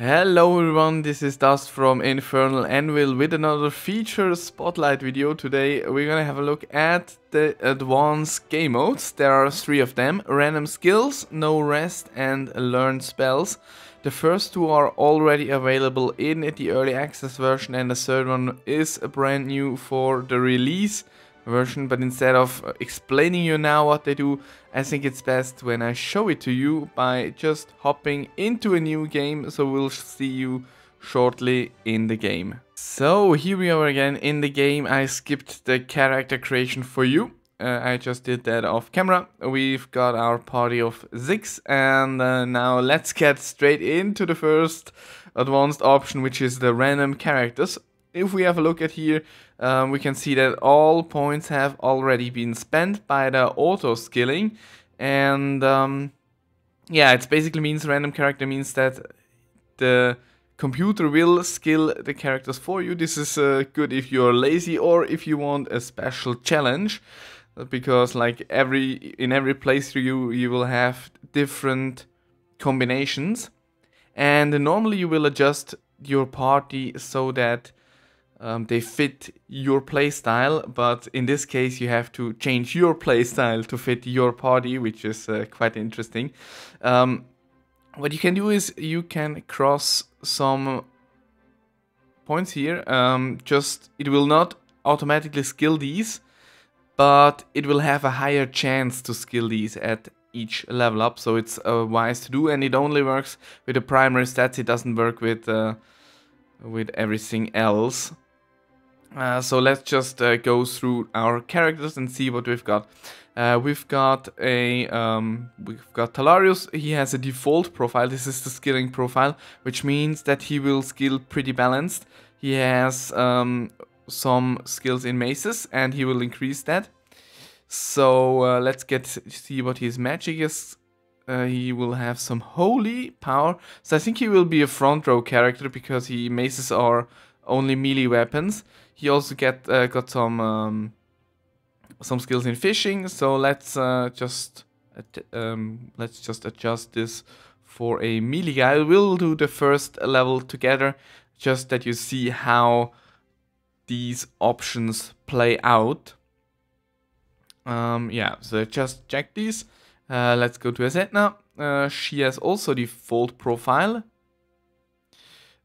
Hello everyone, this is Dust from Infernal Anvil with another feature spotlight video. Today we're gonna have a look at the advanced game modes. There are 3 of them: random skills, no rest and learn spells. The first 2 are already available in the early access version, and the third one is brand new for the release version. But instead of explaining you now what they do, I think it's best when I show it to you by just hopping into a new game, so we'll see you shortly in the game. So here we are again in the game. I skipped the character creation for you. I just did that off camera. We've got our party of 6, and now let's get straight into the first advanced option, which is the random characters. If we have a look at here, we can see that all points have already been spent by the auto skilling, and yeah, it basically means random character means that the computer will skill the characters for you. This is good if you're lazy or if you want a special challenge, because like in every playthrough you will have different combinations, and normally you will adjust your party so that they fit your playstyle, but in this case you have to change your playstyle to fit your party, which is quite interesting. What you can do is you can cross some points here. It will not automatically skill these, but it will have a higher chance to skill these at each level up, so it's wise to do, and it only works with the primary stats. It doesn't work with everything else. So let's just go through our characters and see what we've got. We've got Talarius. He has a default profile. This is the skilling profile, which means that he will skill pretty balanced. He has some skills in maces, and he will increase that. So let's see what his magic is. He will have some holy power. So I think he will be a front row character because maces are only melee weapons. He also got some skills in fishing. So let's just adjust this for a melee guy. We'll do the first level together, just that you see how these options play out. Yeah, so just check these. Let's go to Azetna. She has also default profile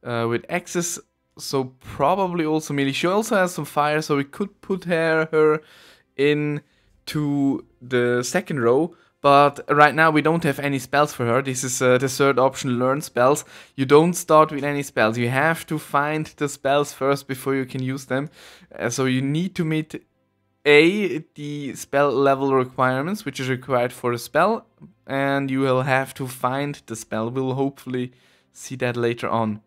with access. So probably also melee. She also has some fire, so we could put her into the second row. But right now we don't have any spells for her. This is the third option, learn spells. You don't start with any spells. You have to find the spells first before you can use them. So you need to meet the spell level requirements, which is required for a spell, and you will have to find the spell. We'll hopefully see that later on.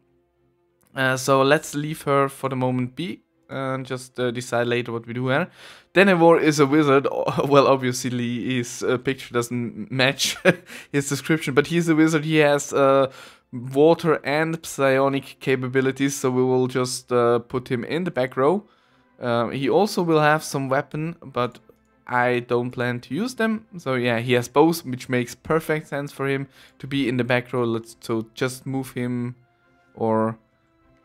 So let's leave her for the moment be and just decide later what we do here. Denevor is a wizard. Well, obviously his picture doesn't match his description, but he's a wizard. He has water and psionic capabilities, so we will just put him in the back row. He also will have some weapon, but I don't plan to use them. So yeah, he has both, which makes perfect sense for him to be in the back row. So just move him, or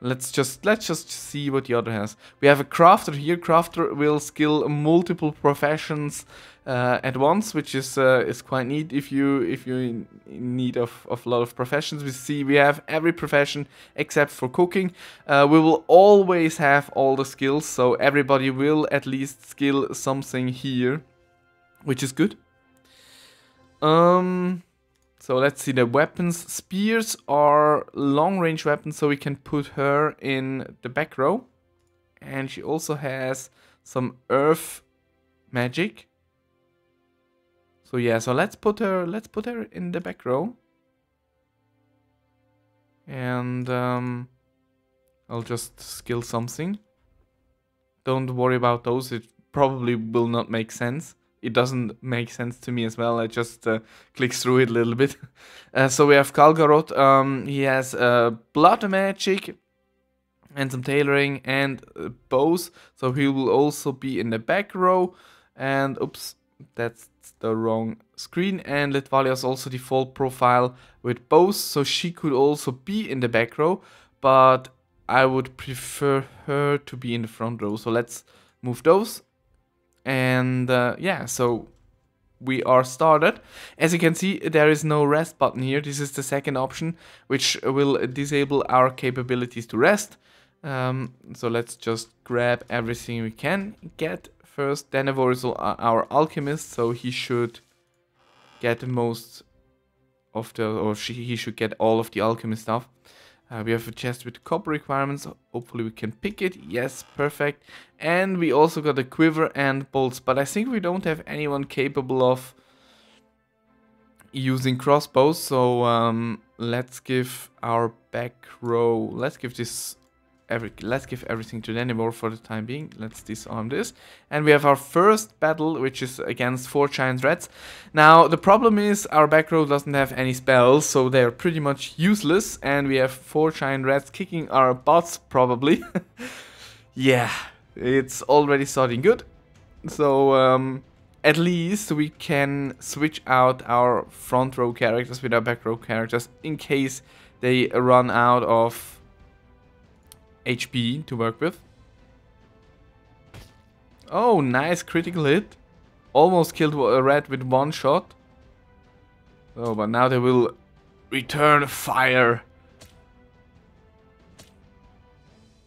let's just see what the other has. We have a crafter here. Crafter will skill multiple professions at once, which is quite neat if you in need of a lot of professions. We have every profession except for cooking. We will always have all the skills, so everybody will at least skill something here, which is good. So let's see the weapons. Spears are long-range weapons, so we can put her in the back row. And she also has some earth magic. So yeah, so let's put her in the back row. And I'll just skill something. Don't worry about those, it probably will not make sense. It doesn't make sense to me as well. I just click through it a little bit. So we have Kalgaroth. He has blood magic and some tailoring and bows. So he will also be in the back row. And oops, that's It's the wrong screen. And Litvalia's also default profile with bows, so she could also be in the back row, but I would prefer her to be in the front row. So let's move those. And yeah, so we are started. As you can see, there is no rest button here. This is the second option, which will disable our capabilities to rest. So let's just grab everything we can get first. Denevor is our alchemist, so he should get the most of the, or he should get all of the alchemist stuff. We have a chest with copper requirements. Hopefully we can pick it. Yes, perfect. And we also got a quiver and bolts. But I think we don't have anyone capable of using crossbows. So let's give our back row. Let's give everything to Denevor for the time being. Let's disarm this. And we have our first battle, which is against 4 giant rats. Now, the problem is our back row doesn't have any spells, so they're pretty much useless. And we have 4 giant rats kicking our butts, probably. Yeah, it's already starting good. So, at least we can switch out our front row characters with our back row characters in case they run out of HP to work with. Oh, nice critical hit. Almost killed a rat with 1 shot. Oh, but now they will return fire.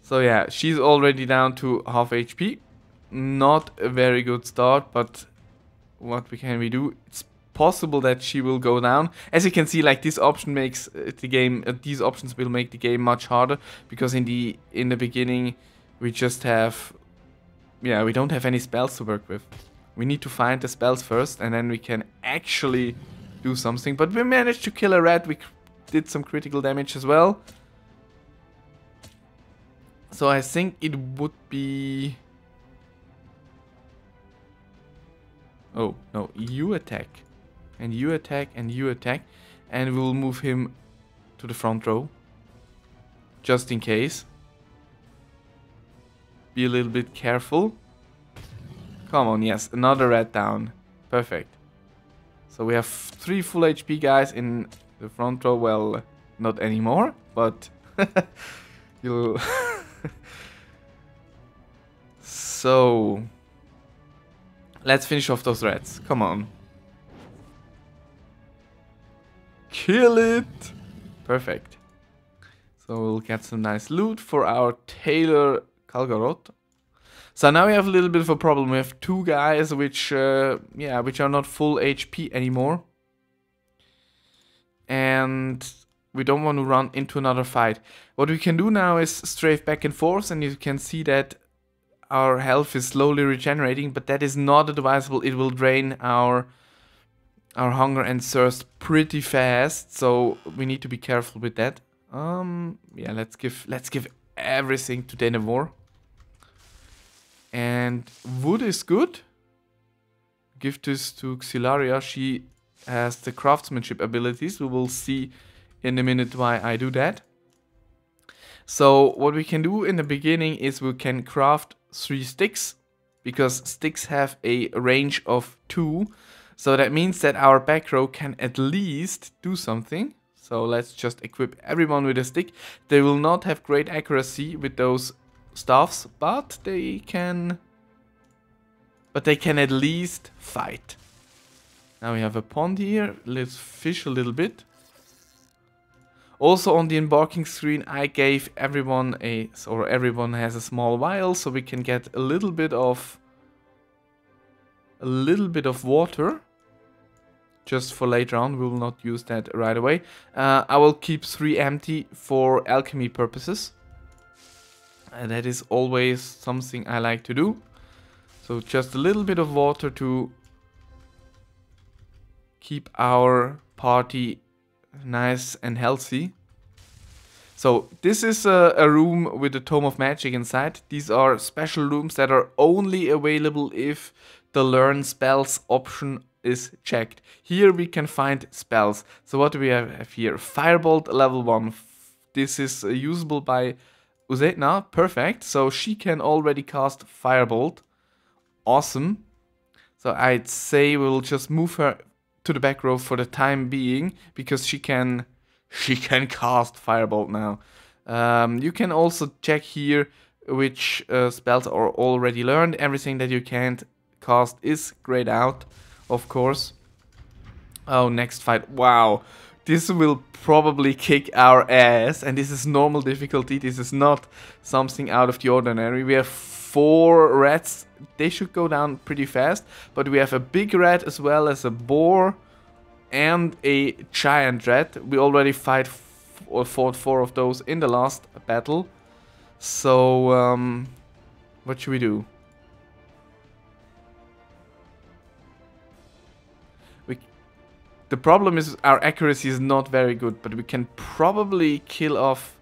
So yeah, she's already down to half HP. Not a very good start, but what can we do? It's possible that she will go down. As you can see, like, this option makes the game, these options will make the game much harder, because in the beginning we just have, yeah, we don't have any spells to work with. We need to find the spells first, and then we can actually do something. But we managed to kill a rat. We did some critical damage as well. So I think it would be, oh no, you attack. And you attack, and you attack. And we'll move him to the front row. Just in case. Be a little bit careful. Come on, yes, another rat down. Perfect. So we have 3 full HP guys in the front row. Well, not anymore, but you'll... So... let's finish off those rats. Come on. Kill it! Perfect. So we'll get some nice loot for our Taylor Kalgarot. So now we have a little bit of a problem. We have 2 guys which which are not full HP anymore. And we don't want to run into another fight. What we can do now is strafe back and forth, and you can see that our health is slowly regenerating, but that is not advisable. It will drain our hunger and thirst pretty fast, so we need to be careful with that. Yeah, let's give everything to Denevor. And wood is good. Give this to Xilaria. She has the craftsmanship abilities. We will see in a minute why I do that. So what we can do in the beginning is we can craft 3 sticks, because sticks have a range of 2. So that means that our back row can at least do something. So let's just equip everyone with a stick. They will not have great accuracy with those staffs, but they can at least fight. Now we have a pond here. Let's fish a little bit. Also on the embarking screen I gave everyone everyone has a small vial, so we can get a little bit of water. Just for later on, we will not use that right away. I will keep 3 empty for alchemy purposes. And that is always something I like to do. So just a little bit of water to keep our party nice and healthy. So this is a room with a Tome of Magic inside. These are special rooms that are only available if the Learn Spells option is checked. Here we can find spells. So what do we have here? Firebolt level 1. This is usable by Uzetna. Perfect. So she can already cast Firebolt. Awesome. So I'd say we'll just move her to the back row for the time being, because she can cast Firebolt now. You can also check here which spells are already learned. Everything that you can't cast is grayed out, of course. Oh, next fight. Wow. This will probably kick our ass, and this is normal difficulty. This is not something out of the ordinary. We have 4 rats. They should go down pretty fast, but we have a big rat as well as a boar and a giant rat. We already fought 4 of those in the last battle. So, what should we do? The problem is our accuracy is not very good, but we can probably kill off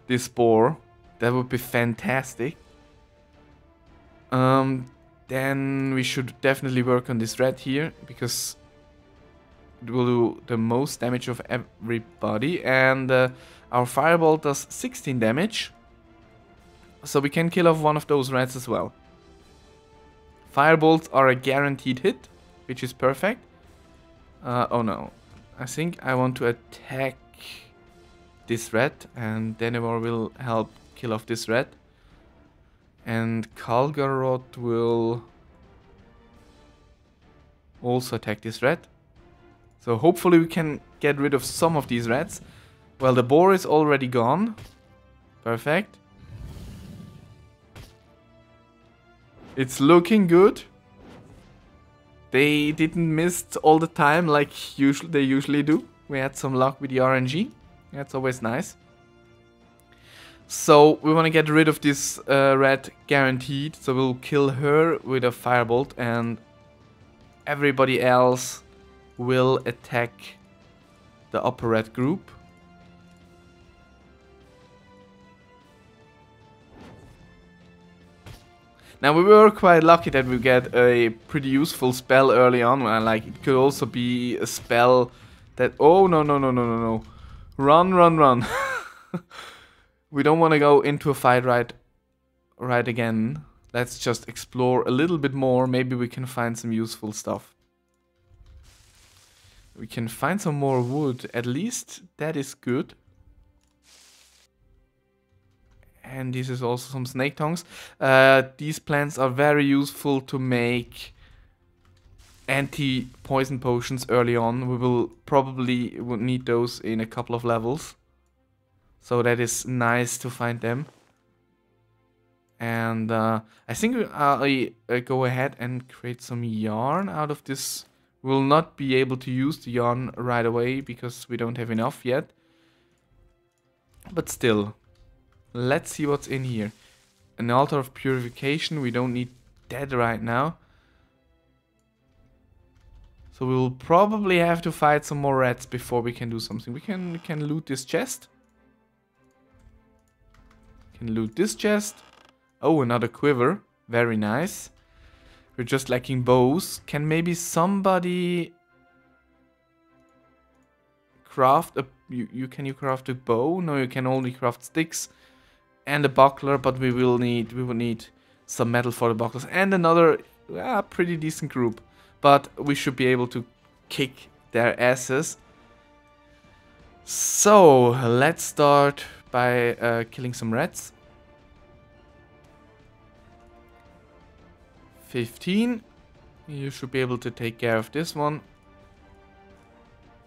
this boar. That would be fantastic. Then we should definitely work on this rat here, because it will do the most damage of everybody. And our Firebolt does 16 damage. So we can kill off one of those rats as well. Firebolts are a guaranteed hit, which is perfect. Oh no. I think I want to attack this rat, and Denevor will help kill off this rat. And Kalgarot will also attack this rat. So hopefully we can get rid of some of these rats. Well, the boar is already gone. Perfect. It's looking good. They didn't miss all the time like they usually do. We had some luck with the RNG. That's always nice. So we want to get rid of this rat guaranteed. So we'll kill her with a Firebolt, and everybody else will attack the upper rat group. Now we were quite lucky that we get a pretty useful spell early on. Like, it could also be a spell that... Oh, no. Run. We don't want to go into a fight right again. Let's just explore a little bit more. Maybe we can find some useful stuff. We can find some more wood. At least that is good. And this is also some snake tongues. These plants are very useful to make anti-poison potions early on. We will probably need those in a couple of levels. So that is nice to find them. And I think I'll go ahead and create some yarn out of this. We'll not be able to use the yarn right away because we don't have enough yet. But still, let's see what's in here. An altar of purification. We don't need that right now. So we'll probably have to fight some more rats before we can do something. We can loot this chest. Can loot this chest. Oh, another quiver. Very nice. We're just lacking bows. Can maybe somebody craft a... Can you craft a bow? No, you can only craft sticks and a buckler, but we will need some metal for the bucklers and another pretty decent group. But we should be able to kick their asses. So let's start by killing some rats. 15. You should be able to take care of this one.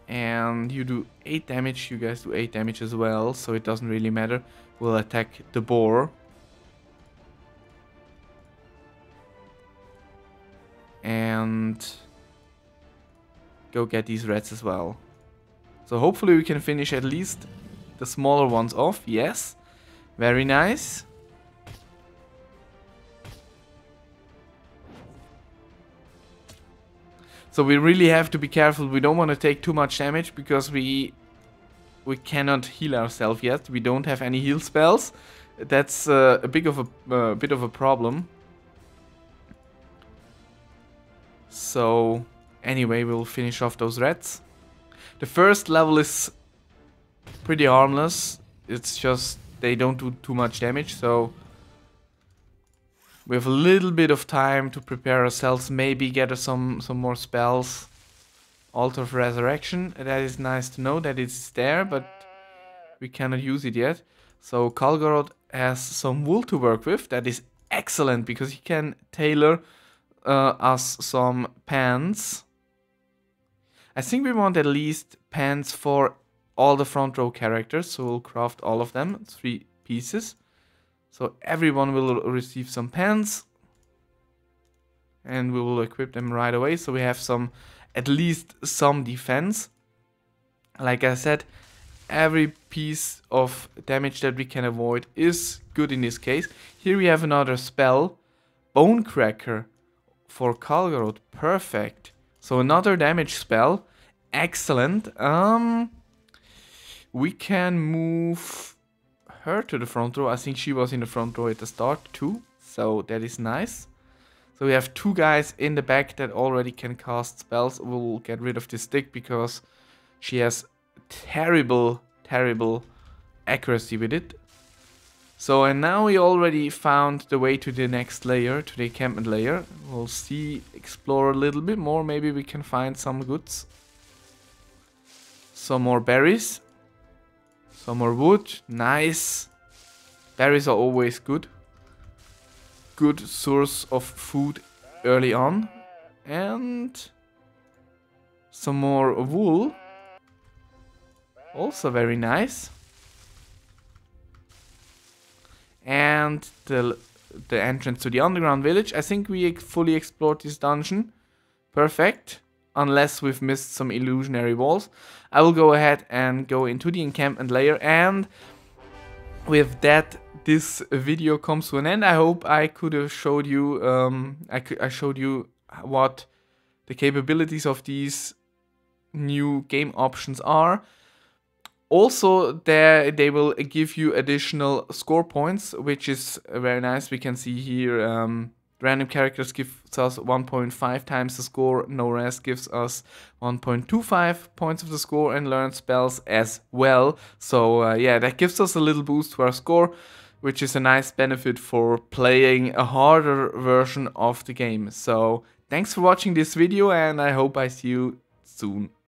And you do 8 damage. You guys do 8 damage as well, so it doesn't really matter. We'll attack the boar. And go get these rats as well. So hopefully we can finish at least the smaller ones off. Yes. Very nice. So we really have to be careful. We don't want to take too much damage because we cannot heal ourselves yet. We don't have any heal spells. That's a bit of a problem. So anyway, we'll finish off those rats. The first level is pretty harmless. It's just they don't do too much damage, so We have a little bit of time to prepare ourselves, maybe get some more spells. Altar of Resurrection, that is nice to know that it's there, but we cannot use it yet. So Kalgarod has some wool to work with, that is excellent, because he can tailor us some pants. I think we want at least pants for all the front row characters, so we'll craft all of them, 3 pieces. So everyone will receive some pants, and we will equip them right away, so we have at least some defense. Like I said, every piece of damage that we can avoid is good in this case. Here we have another spell, Bone Cracker for Kalgarod, perfect. So another damage spell, excellent. We can move her to the front row. I think she was in the front row at the start too, so that is nice. So we have 2 guys in the back that already can cast spells. We'll get rid of this stick because she has terrible accuracy with it. So, and now we already found the way to the next layer, to the encampment layer. We'll explore a little bit more, maybe we can find some goods. Some more berries. Some more wood, nice. Berries are always good. Good source of food early on. And some more wool. Also very nice. And the entrance to the underground village. I think we fully explored this dungeon. Perfect. Unless we've missed some illusionary walls. I will go ahead and go into the encampment layer, and with that this video comes to an end. I hope I could have showed you I showed you what the capabilities of these new game options are. Also, they will give you additional score points, which is very nice. We can see here random characters gives us 1.5 times the score, no rest gives us 1.25 points of the score, and learn spells as well. So yeah, that gives us a little boost to our score, which is a nice benefit for playing a harder version of the game. So thanks for watching this video, and I hope I see you soon.